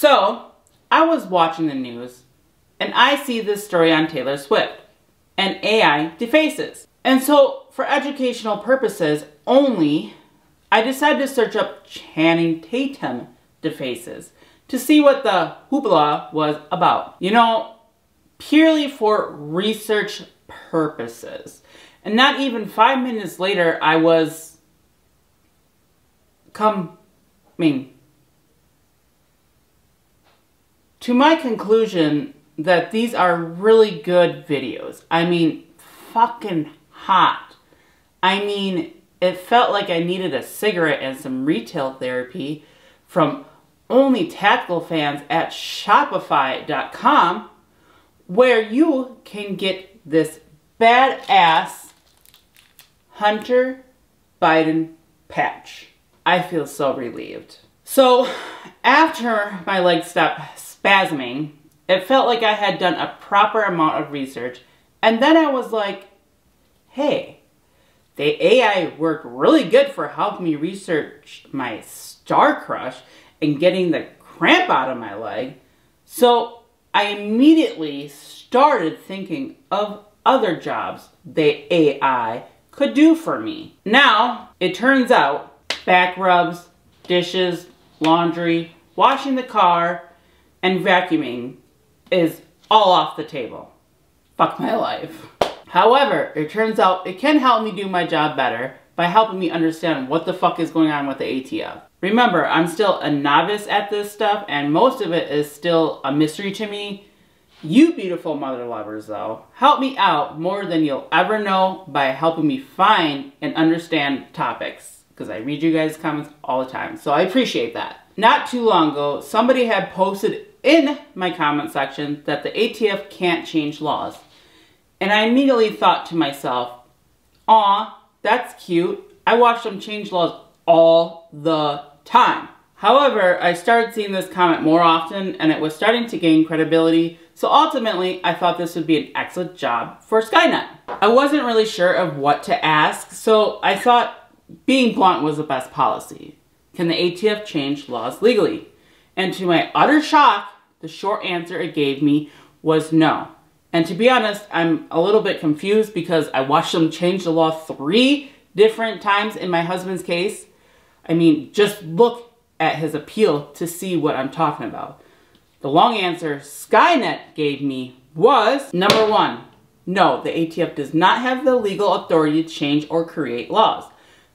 So, I was watching the news, and I see this story on Taylor Swift, and AI defaces. And so, for educational purposes only, I decided to search up Channing Tatum defaces to see what the hoopla was about. You know, purely for research purposes. And not even 5 minutes later, I was coming to my conclusion that these are really good videos. I mean, fucking hot. I mean, it felt like I needed a cigarette and some retail therapy from only tactical fans at Shopify.com, where you can get this badass Hunter Biden patch. I feel so relieved. So, after my legs stopped spasming, it felt like I had done a proper amount of research, and then I was like, hey, the AI worked really good for helping me research my star crush and getting the cramp out of my leg. So I immediately started thinking of other jobs the AI could do for me. Now, it turns out back rubs, dishes, laundry, washing the car, and vacuuming is all off the table. Fuck my life. However, it turns out it can help me do my job better by helping me understand what the fuck is going on with the ATF. Remember, I'm still a novice at this stuff, and most of it is still a mystery to me. You beautiful mother lovers, though, help me out more than you'll ever know by helping me find and understand topics, because I read you guys' comments all the time, so I appreciate that. Not too long ago, somebody had posted in my comment section that the ATF can't change laws. And I immediately thought to myself, aw, that's cute. I watch them change laws all the time. However, I started seeing this comment more often, and it was starting to gain credibility, so ultimately I thought this would be an excellent job for Skynet. I wasn't really sure of what to ask, so I thought being blunt was the best policy. Can the ATF change laws legally? And to my utter shock, the short answer it gave me was no. And to be honest, I'm a little bit confused because I watched them change the law 3 different times in my husband's case. I mean, just look at his appeal to see what I'm talking about. The long answer Skynet gave me was, number 1, no, the ATF does not have the legal authority to change or create laws.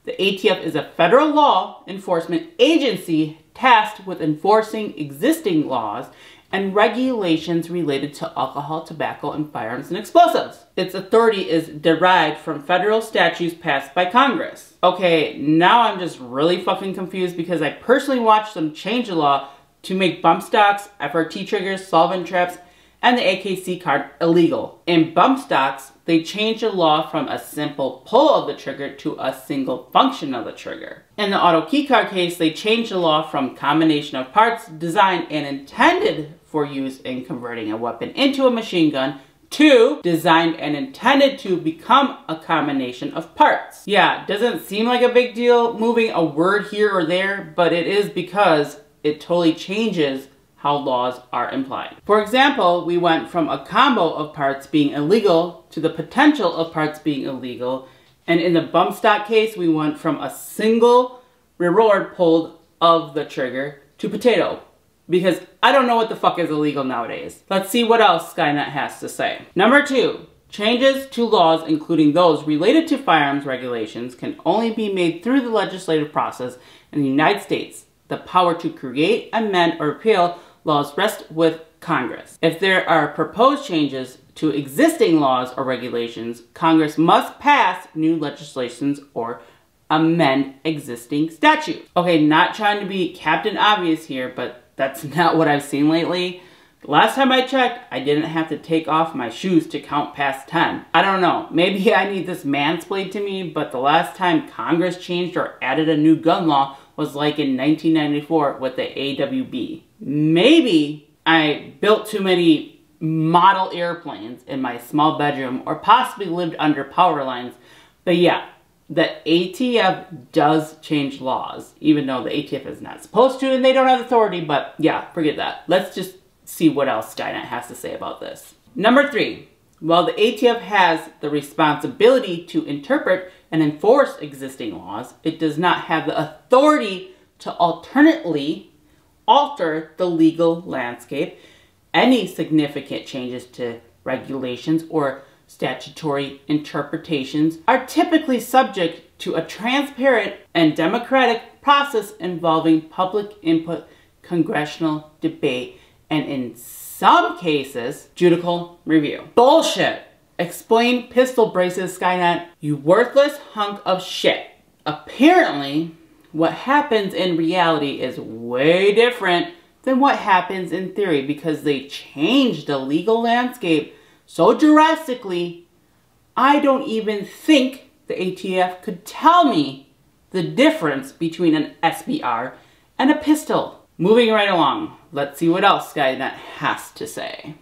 The ATF is a federal law enforcement agency tasked with enforcing existing laws and regulations related to alcohol, tobacco, and firearms and explosives. Its authority is derived from federal statutes passed by Congress. Okay, now I'm just really fucking confused because I personally watched them change the law to make bump stocks, FRT triggers, solvent traps, and the AKC card illegal. In bump stocks, they changed the law from a simple pull of the trigger to a single function of the trigger. In the auto keycard case, they changed the law from combination of parts designed and intended for use in converting a weapon into a machine gun to designed and intended to become a combination of parts. Yeah, doesn't seem like a big deal moving a word here or there, but it is because it totally changes how laws are implied. For example, we went from a combo of parts being illegal to the potential of parts being illegal, and in the bump stock case, we went from a single reward pulled of the trigger to potato, because I don't know what the fuck is illegal nowadays. Let's see what else Skynet has to say. Number 2, changes to laws, including those related to firearms regulations, can only be made through the legislative process in the United States. The power to create, amend, or repeal laws rest with Congress. If there are proposed changes to existing laws or regulations, Congress must pass new legislations or amend existing statutes. Okay, not trying to be Captain Obvious here, but that's not what I've seen lately. The last time I checked, I didn't have to take off my shoes to count past 10. I don't know, maybe I need this mansplained to me, but the last time Congress changed or added a new gun law was like in 1994 with the AWB. Maybe I built too many model airplanes in my small bedroom or possibly lived under power lines. But yeah, that ATF does change laws, even though the ATF is not supposed to and they don't have authority, but yeah, forget that. Let's just see what else Skynet has to say about this. Number 3, while the ATF has the responsibility to interpret and enforce existing laws, it does not have the authority to alternately alter the legal landscape. Any significant changes to regulations or statutory interpretations are typically subject to a transparent and democratic process involving public input, congressional debate, and in some cases, judicial review. Bullshit! Explain pistol braces, Skynet, you worthless hunk of shit. Apparently, what happens in reality is way different than what happens in theory because they changed the legal landscape so drastically, I don't even think the ATF could tell me the difference between an SBR and a pistol. Moving right along, let's see what else Skynet has to say.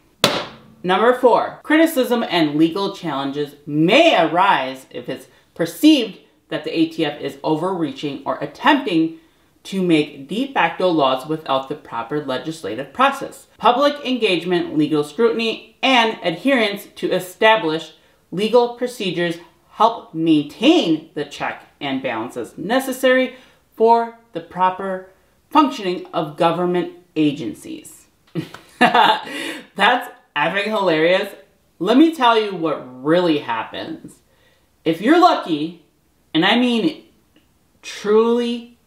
Number 4, criticism and legal challenges may arise if it's perceived that the ATF is overreaching or attempting to make de facto laws without the proper legislative process. Public engagement, legal scrutiny, and adherence to established legal procedures help maintain the check and balances necessary for the proper functioning of government agencies. That's effing hilarious. Let me tell you what really happens. If you're lucky, and I mean truly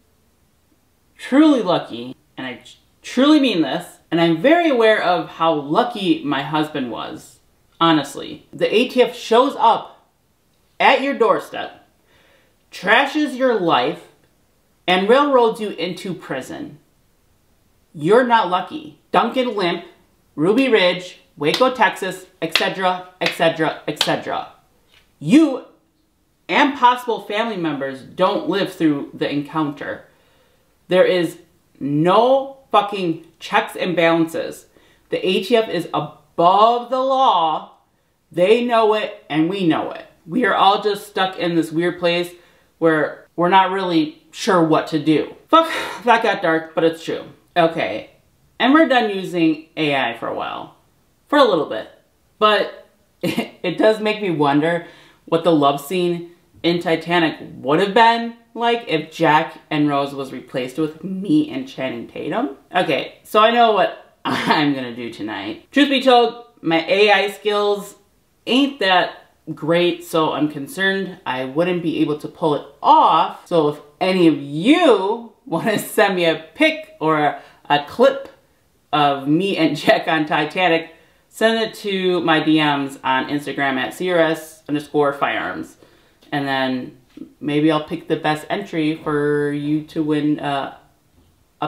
lucky, and I truly mean this, and I'm very aware of how lucky my husband was, honestly. The ATF shows up at your doorstep, trashes your life, and railroads you into prison. You're not lucky. Duncan Limp, Ruby Ridge, Waco, Texas, etc., etc., etc. You and possible family members don't live through the encounter. There is no fucking checks and balances. The ATF is above the law. They know it and we know it. We are all just stuck in this weird place where we're not really sure what to do. Fuck, that got dark, but it's true. Okay, and we're done using AI for a while. For a little bit. But it does make me wonder what the love scene in Titanic would have been like if Jack and Rose was replaced with me and Channing Tatum. Okay, so I know what I'm gonna do tonight. Truth be told, my AI skills ain't that great, so I'm concerned I wouldn't be able to pull it off. So if any of you want to send me a pic or a clip of me and Jack on Titanic, send it to my DMs on Instagram at CRS_firearms. And then maybe I'll pick the best entry for you to win a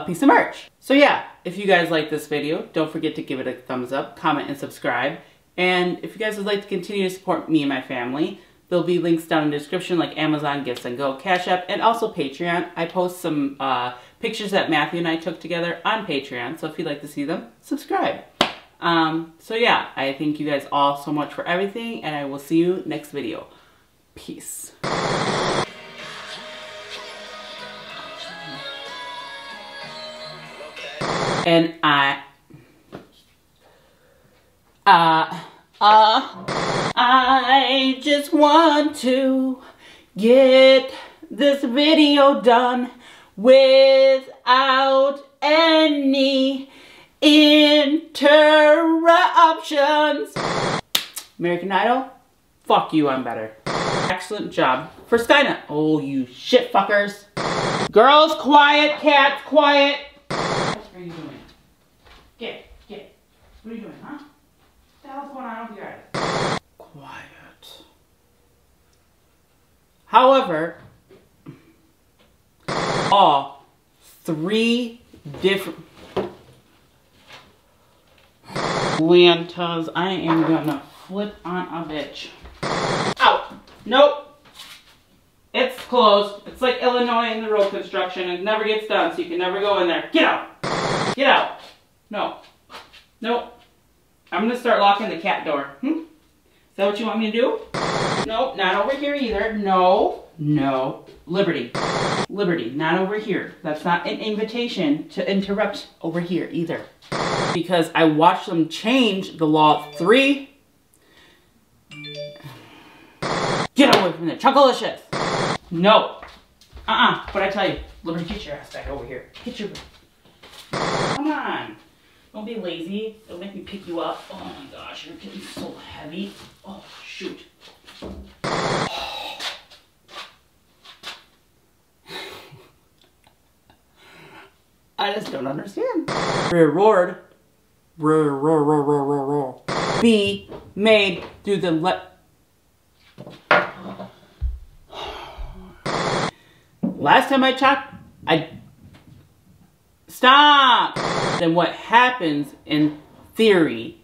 piece of merch. So yeah, if you guys like this video, don't forget to give it a thumbs up, comment, and subscribe. And if you guys would like to continue to support me and my family, there'll be links down in the description like Amazon, Givesendgo, Cash App, and also Patreon. I post some pictures that Matthew and I took together on Patreon, so if you'd like to see them, subscribe. So yeah, I thank you guys all so much for everything, and I will see you next video. Peace. And I just want to get this video done without any interruptions. American Idol, fuck you, I'm better. Excellent job for Skynet. Oh, you shit fuckers. Girls, quiet. Cats, quiet. What are you doing? Get. What are you doing, huh? What the hell's going on with you guys? Quiet. However, all 3 different Lantas, I am gonna flip on a bitch. Out. Nope. It's closed. It's like Illinois in the road construction. It never gets done, so you can never go in there. Get out. Get out. No. Nope. I'm gonna start locking the cat door. that what you want me to do? No, not over here either. No, no. Liberty. Liberty, not over here. That's not an invitation to interrupt over here either. Because I watched them change the law 3. Get away from there. Chunkalicious. No. But I tell you, Liberty, get your ass back over here. Get your... Come on. Don't be lazy. Don't make me pick you up. Oh my gosh, you're getting so heavy. Oh, shoot. I just don't understand. Reward. Be made through the last time I checked, stop! Then what happens in theory